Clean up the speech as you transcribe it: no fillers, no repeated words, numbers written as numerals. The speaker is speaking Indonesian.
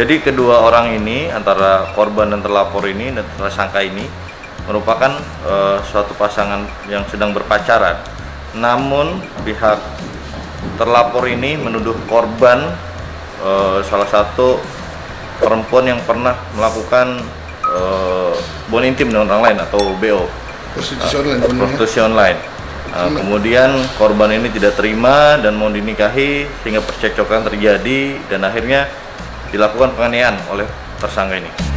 Jadi kedua orang ini, antara korban dan terlapor ini dan tersangka ini merupakan suatu pasangan yang sedang berpacaran. Namun pihak terlapor ini menuduh korban salah satu perempuan yang pernah melakukan hubungan intim dengan orang lain atau BO, prostitusi online. Kemudian korban ini tidak terima dan mau dinikahi, sehingga percekcokan terjadi dan akhirnya dilakukan penganiayaan oleh tersangka ini.